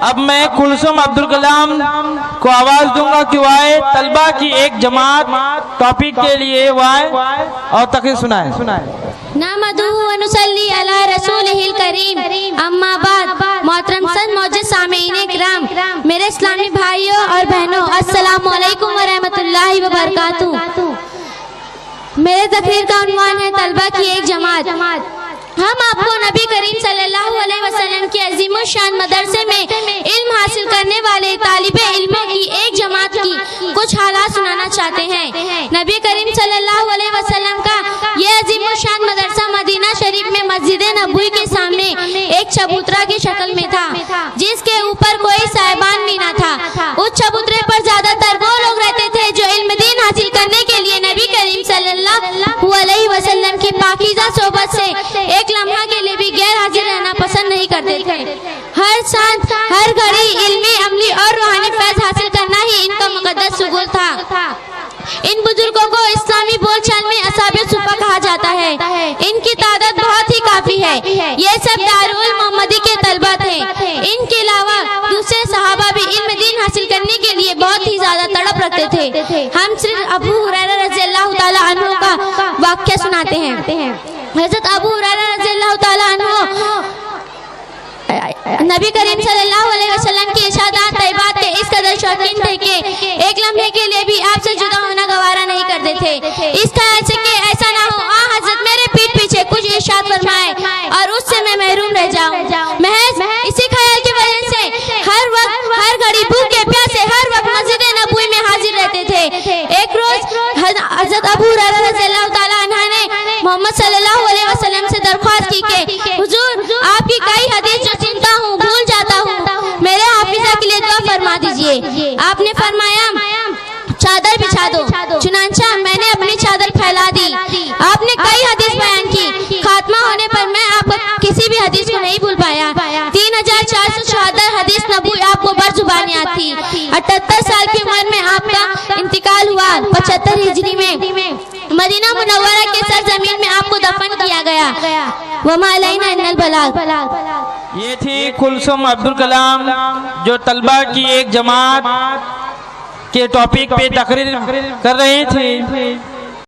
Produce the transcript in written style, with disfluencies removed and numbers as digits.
अब मैं कुलसुम अब्दुल कलाम को आवाज दूंगा कि वाए तलबा की एक जमात टॉपिक के लिए वाए और तकरीर सुनाए। नामदुहु व नुसल्ली अला रसूलिहिल करीम, अम्मा बाद। मोहतरम सद मौजूद सामीईन किराम, मेरे इस्लामी भाइयों और बहनों, अस्सलामु अलैकुम व रहमतुल्लाहि व बरकातुहू। मेरे तकरीर का उन्वान है तलबा की एक जमात। हम आपको नबी करीम सल्लल्लाहु अलैहि वसल्लम के अजीम शान मदरसे में इल्म हासिल करने वाले तालिबे इल्मों की एक जमात की कुछ हालात सुनाना चाहते हैं। नबी करीम सल्लल्लाहु अलैहि वसल्लम का यह अजीम शान मदरसा मदीना शरीफ में मस्जिद नबवी के सामने एक चबूतरा की शक्ल में था, जिसके ऊपर कोई साहिबान भी न था। उस चबूतरे पर ज्यादातर वो लोग रहते थे जो इल्म दीन हासिल करने के लिए नबी करीम सल्लल्लाहु अलैहि वसल्लम की पाकीज़ा सोबत से एक लम्हा के लिए भी गैर हाजिर रहना पसंद नहीं करते थे। हर सांस हर घड़ी इल्मी, अमली और रूहानी फैज़ हासिल करना ही इनका मुक़द्दस शुगुल था। इन बुजुर्गों को इस्लामी बोलचाल में असहाबे सुफ़ा कहा जाता है। इनकी तादाद बहुत ही काफी है। ये सब दारुल मोहम्मदी के तलबा थे। इनके अलावा दूसरे सहाबा भी इल्म दीन हासिल करने के लिए बहुत ही ज्यादा तड़प रखते थे। हम सिर्फ अबू हुरैरा रज़ियल्लाहु ताला अन्हु का वाक़या सुनाते हैं। हज़रत अबू हुरैरा रज़ियल्लाहु ताला अन्हु नबी करीम सल्लल्लाहु अलैहि वसल्लम की इरशादात तैयबात के इस कदर शौकीन थे कि एक लम्हे के लिए भी आपसे जुदा होना गवारा नहीं करते थे। इस ख्याल से कि ऐसा ना हो हज़रत मेरे पीठ पीछे कुछ इरशाद फरमाए और उससे मैं महरूम रह जाऊं। महज इसी ख्याल की वजह से हर वक्त हर घड़ी भूखे प्यासे हर वक्त मस्जिद नबवी में हाजिर रहते थे। एक रोज हज़रत अबू हुरैरा रज़ियल्लाहु ताला अन्हु ने मोहम्मद सल्लल्लाहु अलैहि वसल्लम से दरख्वास्त की कि हुजूर, आपकी कई हदीस जो सुनता हूँ भूल जाता हूँ, मेरे हाफिजा के लिए दुआ फरमा दीजिए। आपने फरमाया चादर बिछा दो। चुनांचा मैंने अपनी चादर फैला दी। आपने कई हदीस बयान की। खात्मा होने पर मैं आप किसी भी हदीस को नहीं भूल पाया। 3474 हदीस नबवी आपको बरजुबान याद थी। 78 साल की उम्र में आपका इंतकाल हुआ। 75 हिजरी में मदीना मुनव्वरा के सरजमीन में आपको दफन किया गया। वमा अलैना इल्लल बलाग। ये थी कुलसुम अब्दुल कलाम जो तलबा की एक जमात के टॉपिक पे तकरीर कर रहे थे।